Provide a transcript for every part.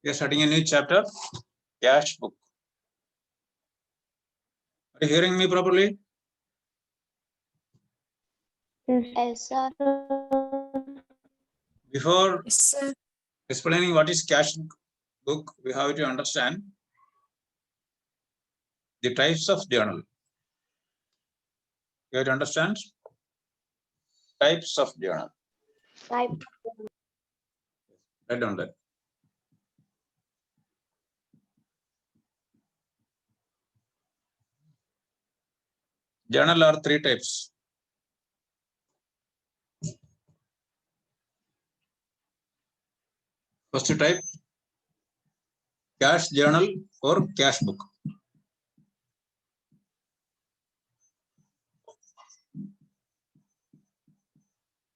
We are starting a new chapter, cash book. Are you hearing me properly? Yes, sir. Before Yes, sir. explaining what is cash book, we have to understand the types of journal. You have to understand types of journal. Type. Write down that. Journal are three types. First type, cash journal or cash book.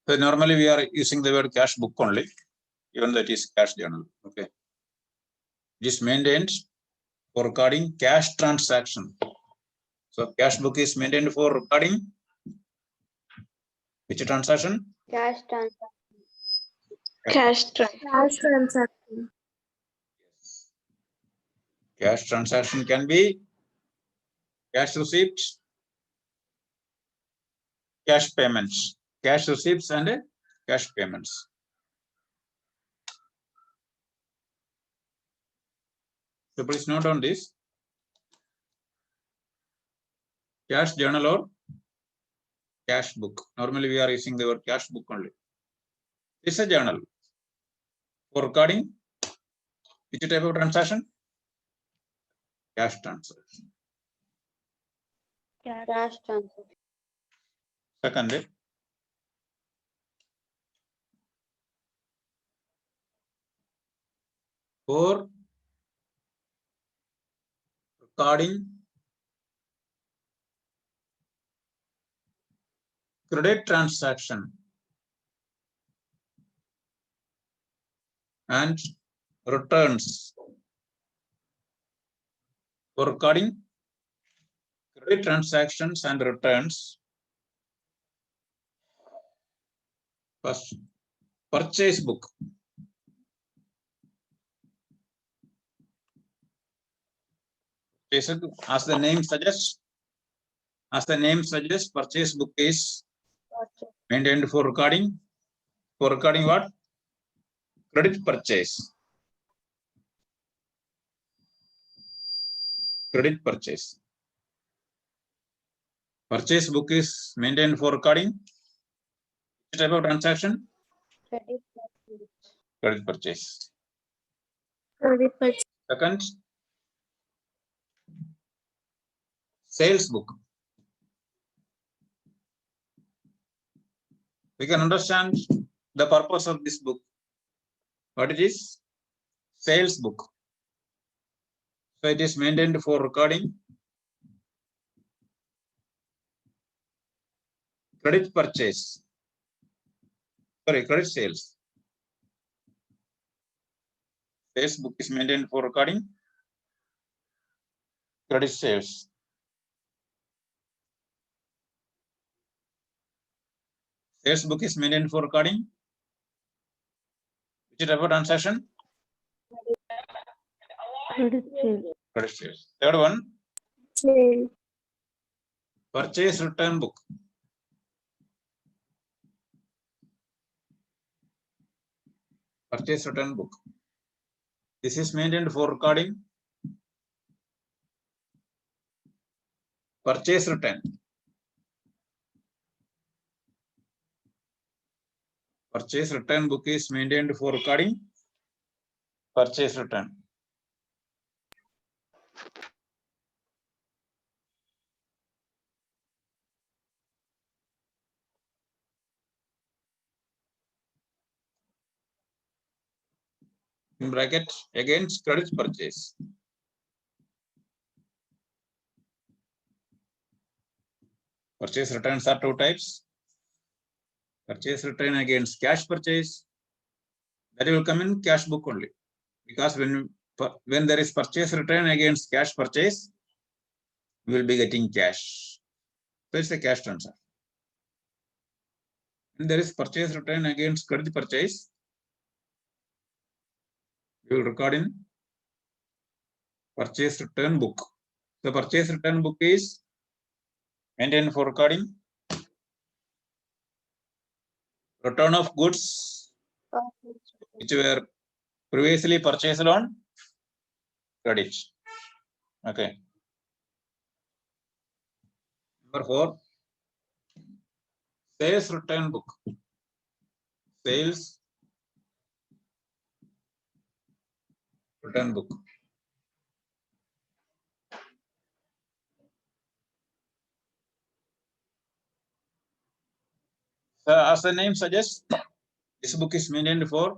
So normally we are using the word cash book only, even that is cash journal. Okay. It is maintained for recording cash transaction. So cash book is maintained for recording which transaction? Cash transaction. Cash transaction. Cash transaction can be cash receipts, cash payments, cash receipts and cash payments. So please note on this. Cash journal or cash book. Normally we are using the word cash book only. It's a journal for recording which type of transaction? Cash transaction. Cash transaction. Second, for recording credit transaction and returns. For recording credit transactions and returns. First, purchase book. As the name suggests, purchase book is maintained for recording. For recording what? Credit purchase. Credit purchase. Purchase book is maintained for recording which type of transaction? Credit purchase. Credit purchase. Credit purchase. Second, sales book. We can understand the purpose of this book. What it is? Sales book. So it is maintained for recording credit purchase. Sorry, credit sales. Sales book is maintained for recording credit sales. Sales book is maintained for recording which type of transaction? Credit sale. Credit sales. Third one, Sale. purchase return book. Purchase return book. This is maintained for recording purchase return. Purchase return book is maintained for recording purchase return. In bracket against credit purchase. Purchase returns are two types. Purchase return against cash purchase. That will come in cash book only. Because when there is purchase return against cash purchase, we will be getting cash. So it's a cash transaction. When there is purchase return against credit purchase, we will record in purchase return book. The purchase return book is maintained for recording return of goods which were previously purchased on credit. Okay. Number 4, sales return book. Sales return book. So as the name suggests, this book is maintained for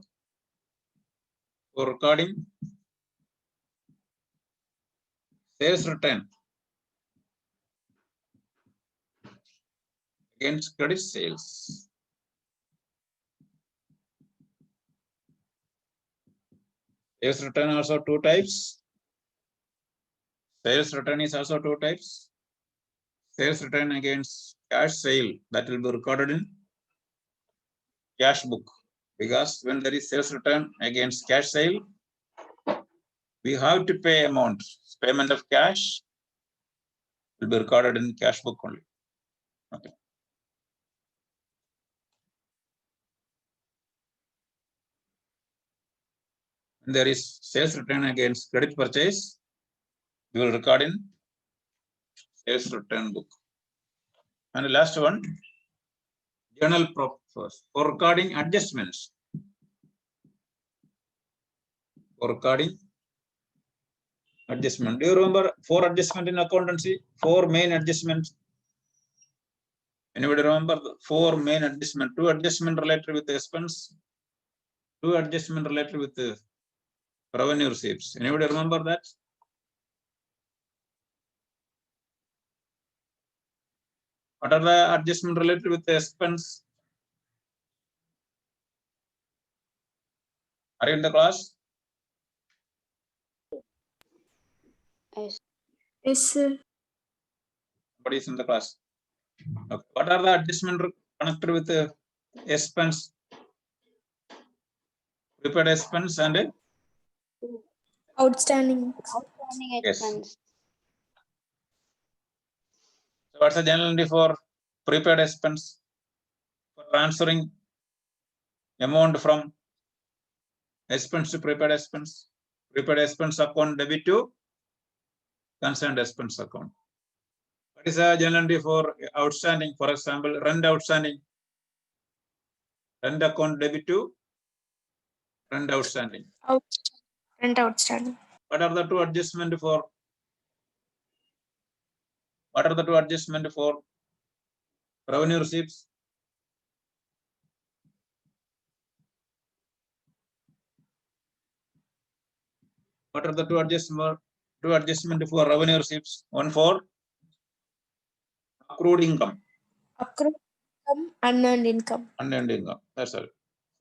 recording sales return against credit sales. Sales return also 2 types. Sales return is also 2 types. Sales return against cash sale, that will be recorded in cash book, because when there is sales return against cash sale, we have to pay amount. Payment of cash will be recorded in cash book only. Okay. When there is sales return against credit purchase, we will record in sales return book. And the last one, journal purpose for recording adjustments. For recording adjustment. Do you remember 4 adjustment in accountancy? 4 main adjustments. Anybody remember the 4 main adjustment? 2 adjustment related with the expense, 2 adjustment related with the revenue receipts. Anybody remember that? What are the adjustment related with the expense? Are you in the class? Yes. Yes, sir. What is in the class? Okay. What are the adjustment connected with the expense? Prepaid expense and Outstanding. Outstanding yes. expense. So what's the general entry for prepaid expense? For transferring amount from expense to prepaid expense. Prepaid expense account debit to concerned expense account. What is the general entry for outstanding? For example, rent outstanding. Rent account debit to rent outstanding. Rent outstanding. What are the 2 adjustment for? What are the 2 adjustment for revenue receipts? What are the 2 adjustment for revenue receipts? One for accrued income. Accrued income, unearned income. Unearned income. That's all.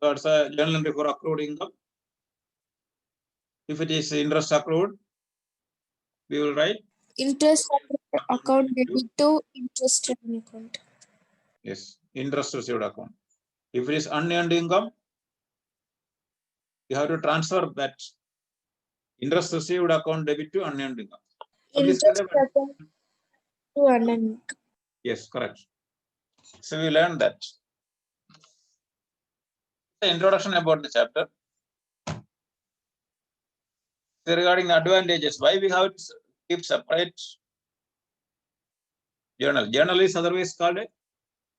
So it's a general entry for accrued income. If it is interest accrued, we will write Interest account debit to interest account. yes, interest received account. If it is unearned income, you have to transfer that interest received account debit to unearned income. So this Interest kind of, account to unearned income. yes, correct. So we learned that. The introduction about the chapter. So regarding the advantages, why we have to keep separate journal. Journal is otherwise called a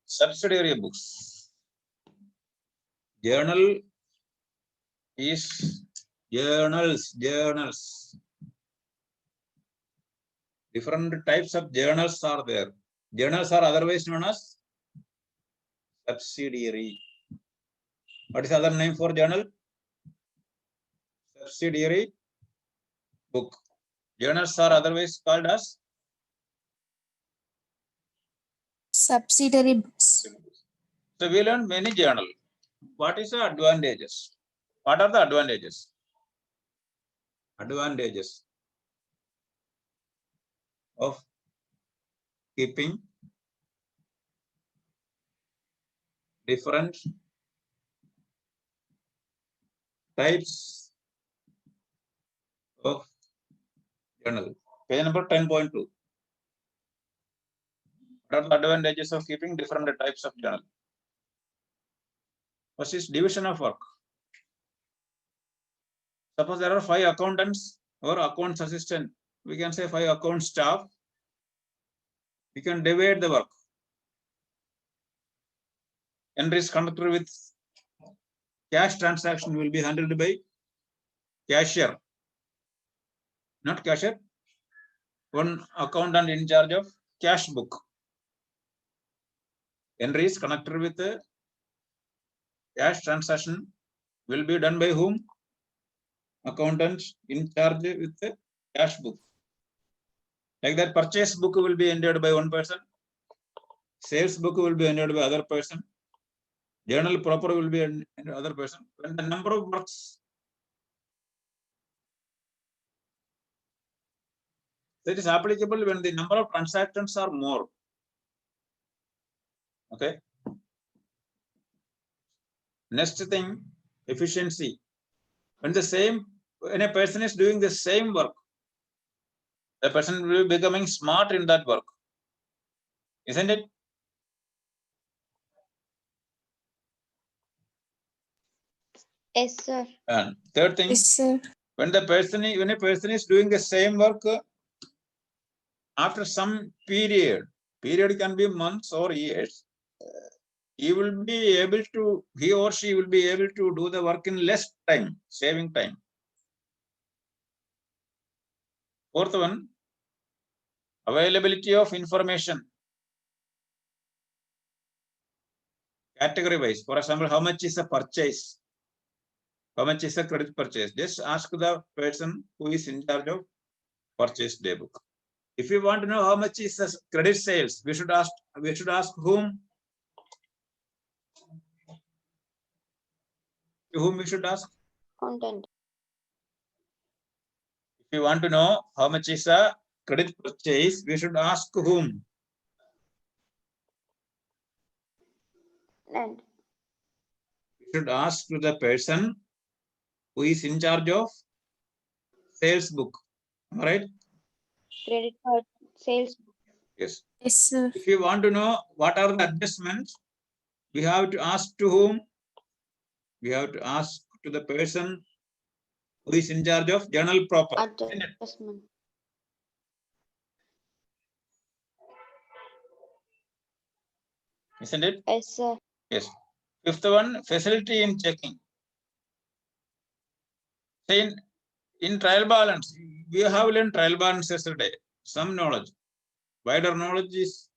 subsidiary books. Journal is journals. Different types of journals are there. Journals are otherwise known as subsidiary. What is the other name for journal? Subsidiary book. Journals are otherwise called as Subsidiary books. so we learned many journal. What is the advantages? What are the advantages? Advantages of keeping different types journal. Page number 10.2. What are the advantages of keeping different types of journal? First is division of work. Suppose there are 5 accountants or accounts assistant. We can say 5 account staff. We can divide the work. Entries conducted with cash transaction will be handled by cashier, not cashier. One accountant in charge of cash book. Entries connected with the cash transaction will be done by whom? Accountant in charge with the cash book. Like that, purchase book will be entered by one person. Sales book will be entered by other person. Journal proper will be entered other person. When the number of works that is applicable when the number of transactions are more. Okay. Next thing, efficiency. When a person is doing the same work, the person will be becoming smart in that work, isn't it? Yes, sir. And third thing, Yes, sir. when a person is doing the same work, after some period can be months or years, he or she will be able to do the work in less time, saving time. Fourth one, availability of information. Category wise, for example, how much is a purchase? How much is a credit purchase? Just ask the person who is in charge of purchase day book. If you want to know how much is the credit sales, we should ask whom? To whom we should ask? Content. If you want to know how much is a credit purchase, we should ask whom? And We should ask to the person who is in charge of sales book. Am I right? credit card sales. Yes. Yes, sir. If you want to know what are the adjustments, we have to ask to whom? We have to ask to the person who is in charge of journal proper. Adjustment. Isn't it? Yes, sir. Yes. Fifth one, facility in checking. Say in trial balance, we have learned trial balance yesterday. Some knowledge, wider knowledge is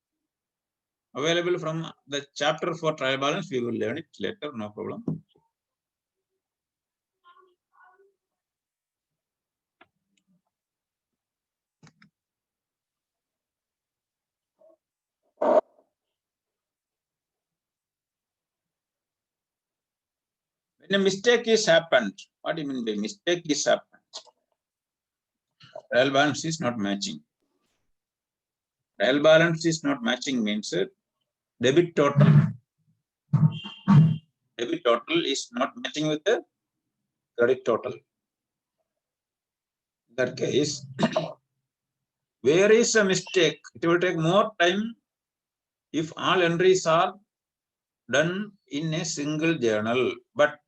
available from the chapter for trial balance. We will learn it later, no problem. When a mistake is happened, what do you mean by mistake is happened? Trial balance is not matching. Trial balance is not matching means debit total. Debit total is not matching with the credit total. In that case, where is a mistake? It will take more time if all entries are done in a single journal. But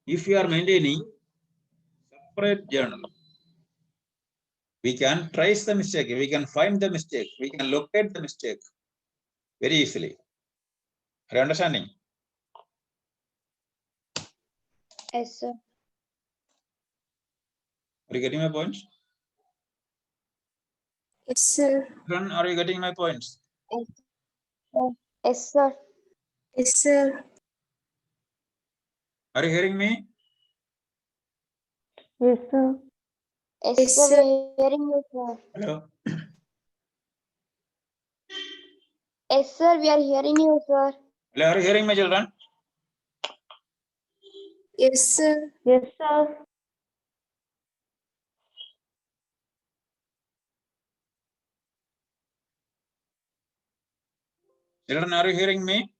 if you are maintaining separate journal, we can trace the mistake, we can find the mistake, we can locate the mistake very easily. Are you understanding? Yes, sir. Are you getting my points? Yes, sir. Are you getting my points? Yes, sir. Yes, sir. Are you hearing me? Yes, sir. Yes, Yes, sir. sir. We are hearing you, sir. Hello? Yes, sir. We are hearing you, sir. Hello, are you hearing my children? Yes, sir. Yes, sir. Children, are you hearing me?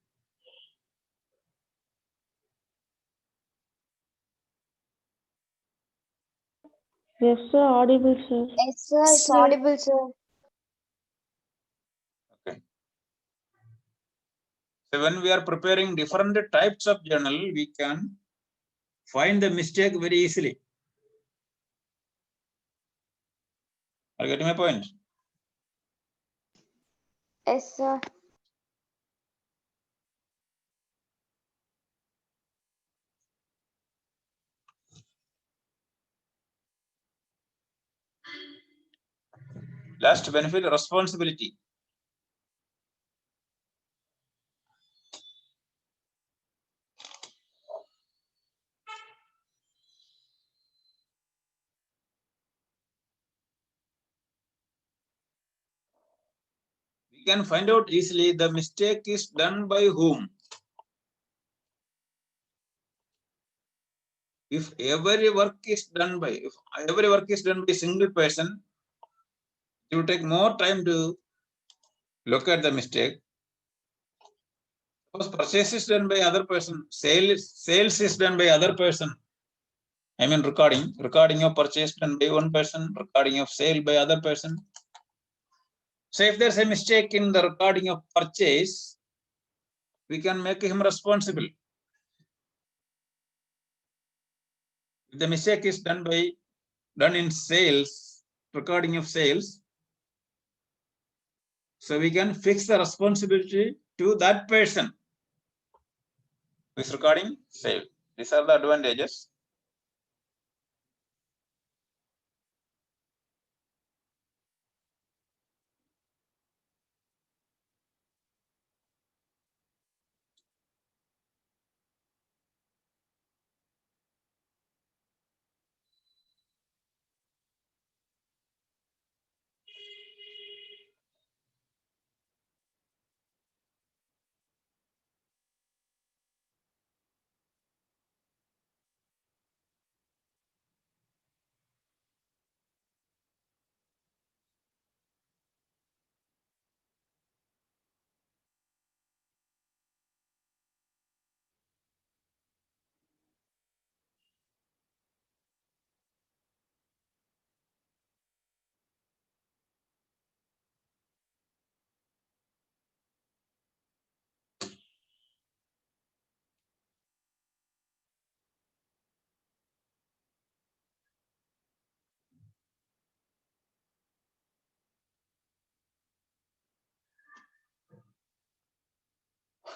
Yes, sir. Audible, sir. Yes, sir. It's Sir. audible, sir. Okay. So when we are preparing different types of journal, we can find the mistake very easily. Are you getting my point? Yes, sir. Last benefit, responsibility. We can find out easily the mistake is done by whom. If every work is done by a single person, it will take more time to look at the mistake. Suppose purchase is done by other person, sales is done by other person. I mean recording of purchase done by one person, recording of sale by other person. So if there's a mistake in the recording of purchase, we can make him responsible. If the mistake is done in sales, recording of sales, so we can fix the responsibility to that person who is recording sale. These are the advantages.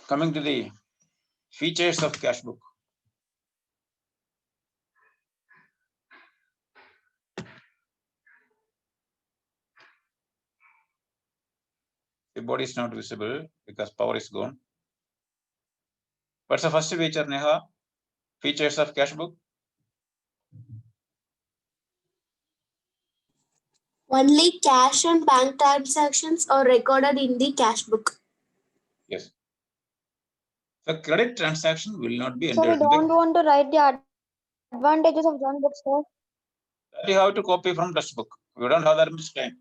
Coming to the features of cash book. The body is not visible because power is gone. What's the first feature, Neha? Features of cash book. Only cash and bank transactions are recorded in the cash book. Yes. The credit transaction will not be So we entered. don't want to write the advantages of one book, sir. That you have to copy from textbook. We don't have that much time.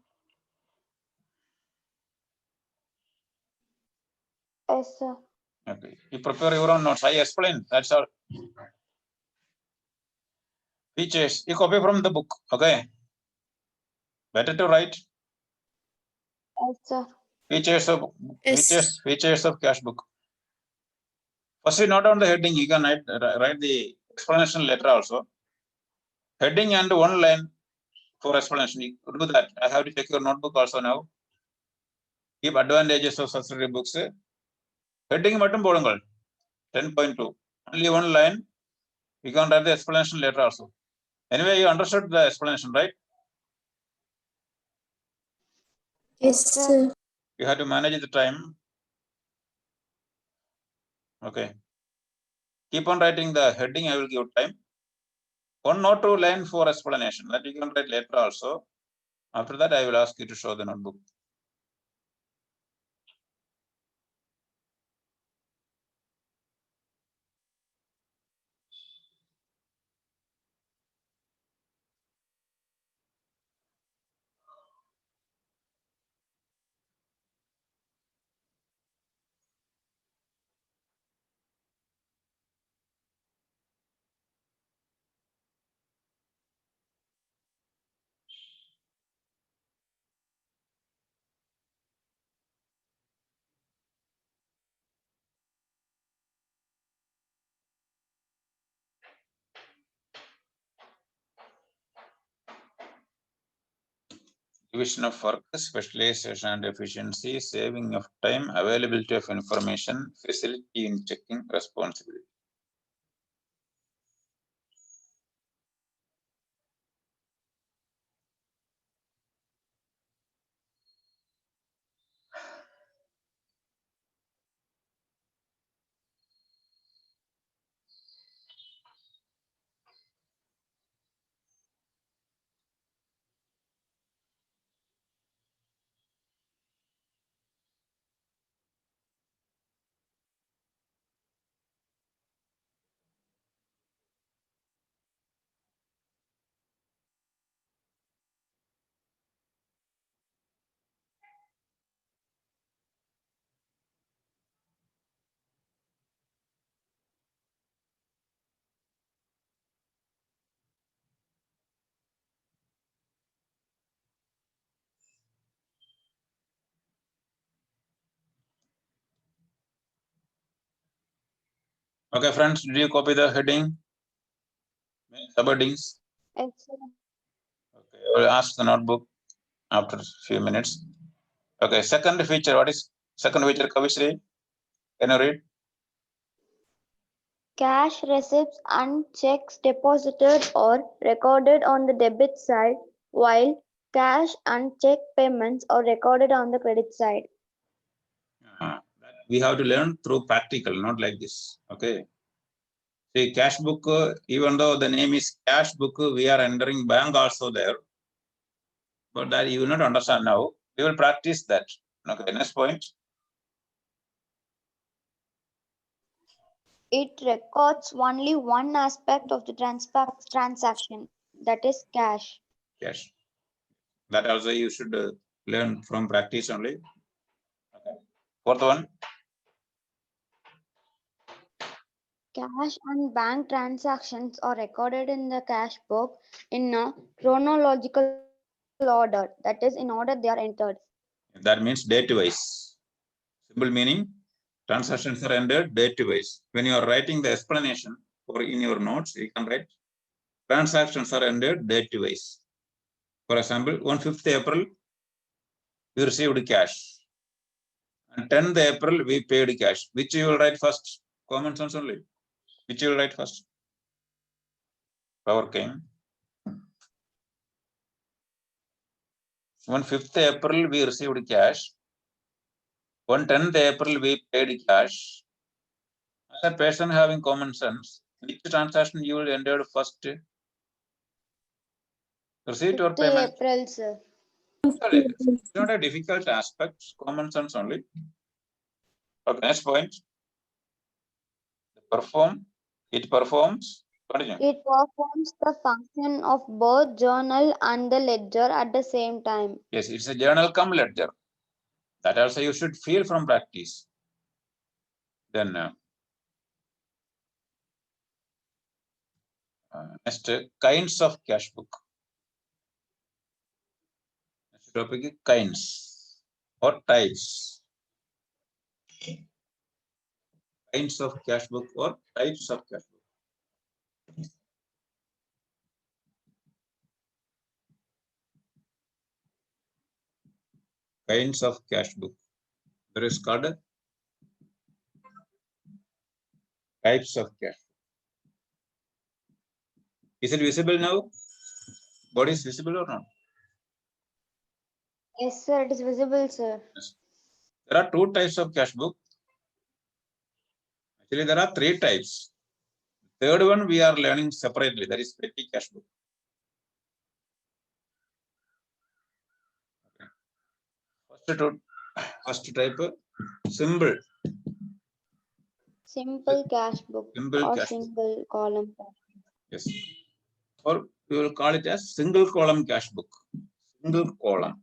Yes, sir. Okay. You prepare your own notes. I explain. That's all. Features. You copy from the book. Okay. Better to write. Yes, sir. Features of Yes. features of cash book. First, you note down the heading. You can write the explanation letter also. Heading and one line for explanation. You do that. I have to check your notebook also now. Keep advantages of subsidiary books. Heading button போடுங்கள் 10.2. Only one line. You can write the explanation later also. Anyway, you understood the explanation, right? Yes, sir. You have to manage the time. Okay. Keep on writing the heading. I will give time. 1 or 2 line for explanation. That you can write later also. After that, I will ask you to show the notebook. division of work, specialization and efficiency, saving of time, availability of information, facility in checking, responsibility. Okay, friends, did you copy the heading? Subheadings? Yes, sir. Okay, I will ask the notebook after a few minutes. Okay, second feature, what is second feature, Kavishri? Can you read? Cash receipts and checks deposited or recorded on the debit side, while cash and check payments are recorded on the credit side. That we have to learn through practical, not like this. Okay. See, cash book, even though the name is cash book, we are entering bank also there. But that you will not understand now. We will practice that. Okay, next point. It records only one aspect of the transaction, that is cash. Cash. That also you should learn from practice only. Okay. Fourth one. Cash and bank transactions are recorded in the cash book in a chronological order, that is, in order they are entered. That means date-wise. Simple meaning, transactions are entered date-wise. When you are writing the explanation or in your notes, you can write transactions are entered date-wise. For example, on 5th April, we received cash. And 10th April, we paid cash. Which you will write first? Common sense only. Which you will write first? Power came. On 5th April, we received cash. On 10th April, we paid cash. As a person having common sense, which transaction you will enter first? Receipt or 5th payment? April, sir. It's not a difficult aspect, common sense only. Okay, next point. It performs. Continue. It performs the function of both journal and the ledger at the same time. Yes, it's a journal come ledger. That also you should feel from practice. Then next, kinds of cash book. Next topic, kinds or types. Kinds of cash book or types of cash book. Kinds of cash book. There is called types of cash. Is it visible now? What is visible or not? Yes, sir, it is visible, sir. Yes. There are two types of cash book. Actually, there are three types. Third one we are learning separately. That is petty cash book. Okay. First type, simple. Simple cash book Simple or cash book. single column cash book. Yes. Or we will call it as single column cash book. Single column.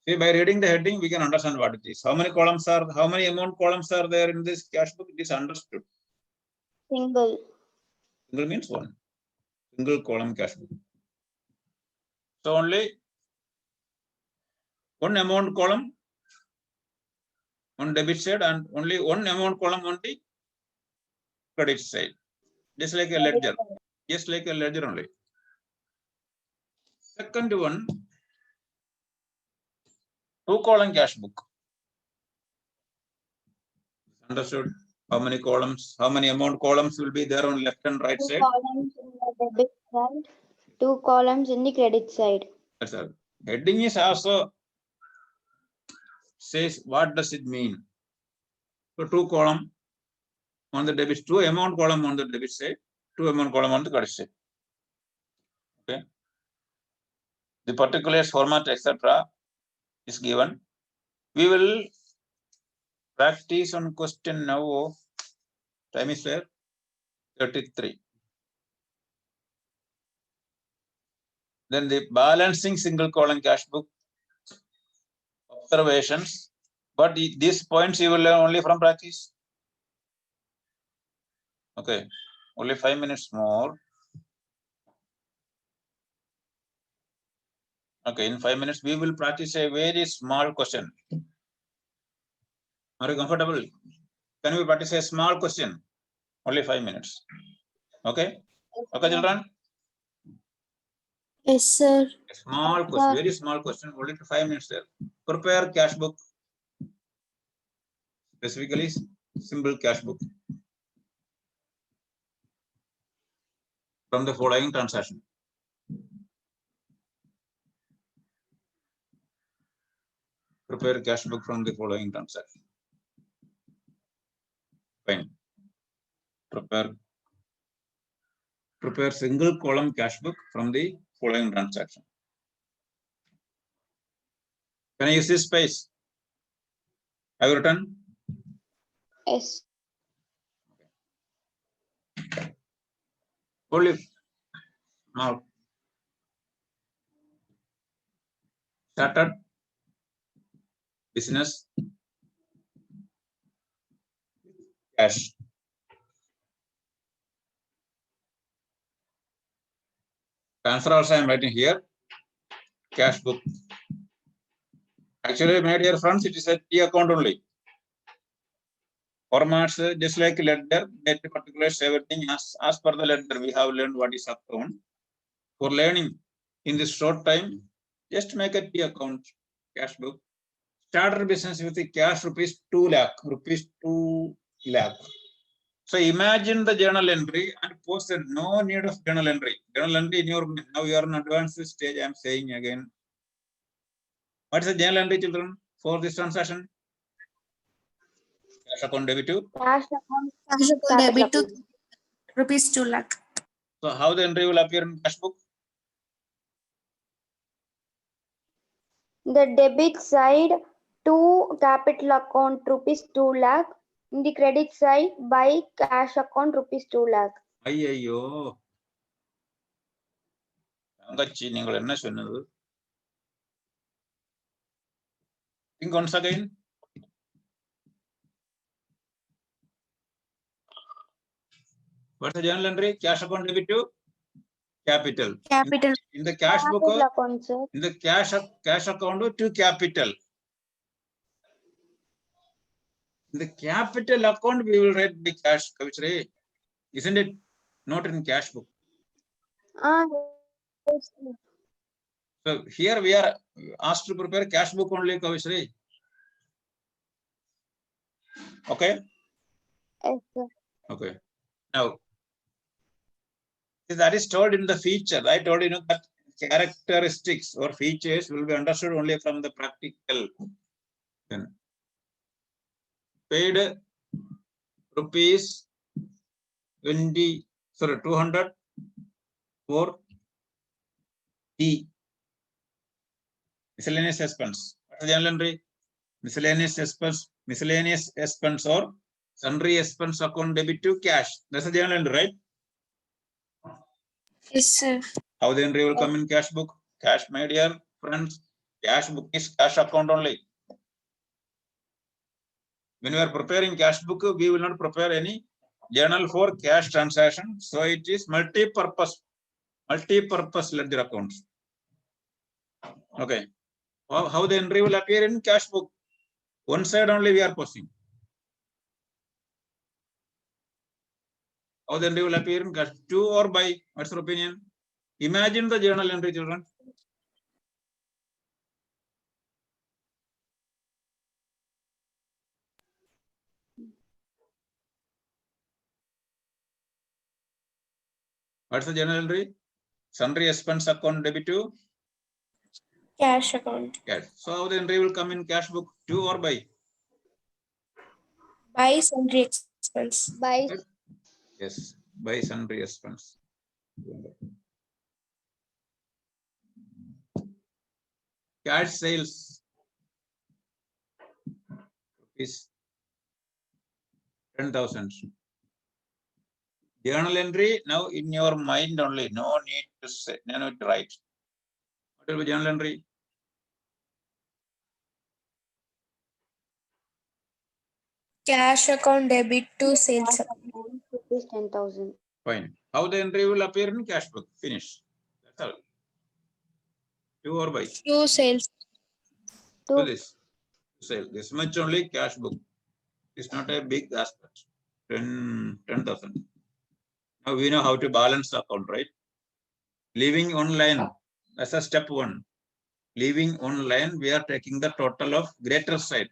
See, by reading the heading, we can understand what it is. How many amount columns are there in this cash book? It is understood. Single. Single means one. Single column cash book. So only one amount column on debit side and only one amount column on the credit side. Just like a ledger. Just like a ledger only. Second one, 2-column cash book. Understood? How many columns, how many amount columns will be there on left and right 2 side? columns in the debit side, 2 columns in the credit side. That's all. Heading is also says what does it mean. So 2 column on the debit, 2 amount column on the debit side, 2 amount column on the credit side. Okay. The particulars, format, etc. is given. We will practice on question now. Time is there. 33. Then the balancing single column cash book observations. But these points you will learn only from practice. Okay. Only 5 minutes more. Okay. In 5 minutes, we will practice a very small question. Are you comfortable? Can we practice a small question? Only 5 minutes. Okay. Okay, children. Yes, sir. A small question, very small question, only 5 minutes there. Prepare cash book. Specifically, simple cash book from the following transaction. Prepare cash book from the following transaction. Fine. Prepare single column cash book from the following transaction. Can I use this space? Have you written? Yes. Only now. Started business cash. Transfer also I am writing here. Cash book. Actually, my dear friends, it is a T account only. Formats just like ledger, date particulars, everything as per the ledger. We have learned what is account. For learning in this short time, just make a T account, cash book. Starter business with the cash rupees 2 lakh, rupees 2 lakh. So imagine the journal entry and posted no need of journal entry. Journal entry in your now you are in advanced stage. I am saying again. What is the journal entry, children, for this transaction? Cash account debit to? Cash account. Cash account debit to rupees 2 lakh. So how the entry will appear in cash book? The debit side to capital account rupees 2 lakh. In the credit side by cash account rupees 2 lakh. ஐயோ தங்கச்சி நீங்கள் என்ன சொன்னது? Think once again. What's the journal entry? Cash account debit to capital. Capital. In the cash book, Capital account, sir. in the cash account to capital. In the capital account, we will write the cash, Kavishri. Isn't it not in cash book? Yes, sir. So here we are asked to prepare cash book only, Kavishri. Okay. Yes, sir. Okay. Now, that is told in the feature. I told you that characteristics or features will be understood only from the practical. Then paid rupees 200 for the miscellaneous expense. What is the journal entry? Miscellaneous expense or sundry expense account debit to cash. That's the journal entry, right? Yes, sir. How the entry will come in cash book? Cash, my dear friends, cash book is cash account only. When we are preparing cash book, we will not prepare any journal for cash transaction. So it is multi-purpose ledger accounts. Okay. How the entry will appear in cash book? One side only we are posting. How the entry will appear in cash? To or by? What's your opinion? Imagine the journal entry, children. What's the journal entry? Sundry expense account debit to Cash account. cash. So how the entry will come in cash book, to or by? By sundry expense. By Yes, by sundry expense. Cash sales is 10,000. Journal entry now in your mind only. No need to say, no need to write. What will be journal entry? Cash account debit to sales account. rupees 10,000. Fine. How the entry will appear in cash book? Finish. That's all. To or by? To sales. To To this. Sale. This much only cash book. It's not a big aspect. 10,000. Now we know how to balance the account, right? Leaving online. That's a step one. Leaving online, we are taking the total of greater side.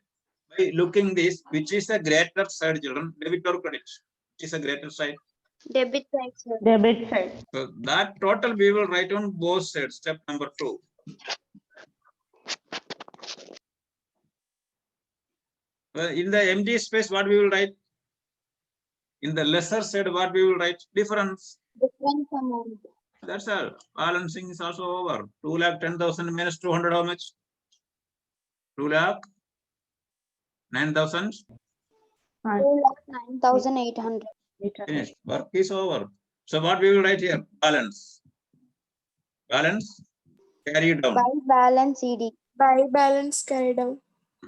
By looking this, which is the greater side, children? Debit or credit? Which is the greater side? debit side, sir. Debit side. So that total we will write on both sides. Step number 2. In the empty space, what we will write? In the lesser side, what we will write? Difference. Difference amount. That's all. Balancing is also over. 2,10,000 minus 200, how much? 2,09,000. 2,09,800. Finished. Work is over. So what we will write here? Balance. Balance. Carry down. By balance ED. By balance carried out.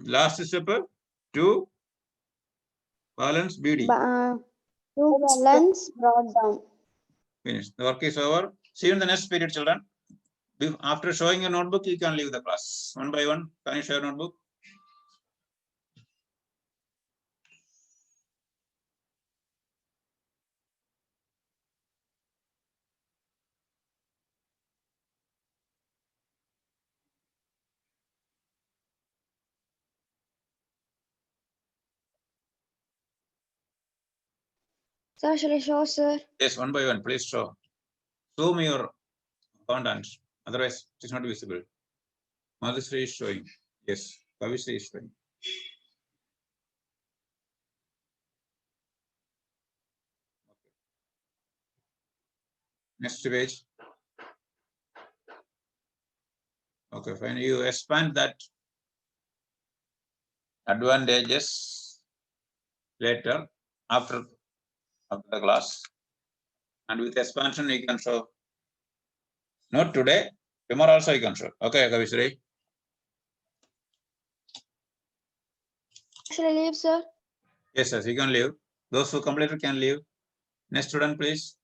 Last step. 2. Balance BD. To balance brought down. Finished. The work is over. See you in the next period, children. After showing a notebook, you can leave the class. One by one. Can you show your notebook? Sir, shall I show, sir? Yes, one by one. Please show. Zoom your content. Otherwise, it is not visible. Madhusri is showing. Yes, Kavisri is showing. Next page. Okay, fine. You expand that advantages later after the class. And with expansion, you can show. Not today, tomorrow also you can show. Okay, Kavisri. Shall I leave, sir? Yes, yes, you can leave. Those who completed can leave. Next student, please.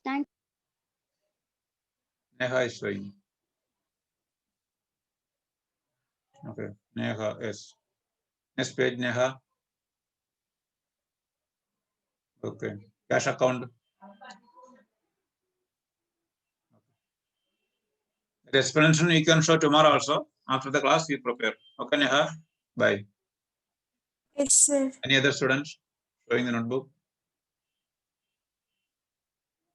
Thank Neha is showing. Okay, Neha, yes. Next page, Neha. Okay, cash account. The explanation you can show tomorrow also. After the class, you prepare. Okay, Neha. Bye. Yes, sir. Any other students showing the notebook?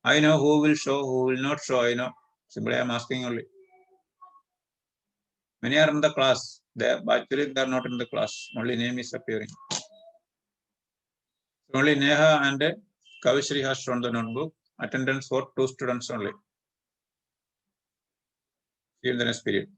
I know who will show, who will not show. I know. Simply I am asking only. Many are in the class. Actually they are not in the class. Only name is appearing. Only Neha and Kavisri has shown the notebook. Attendance for 2 students only. See you in the next period.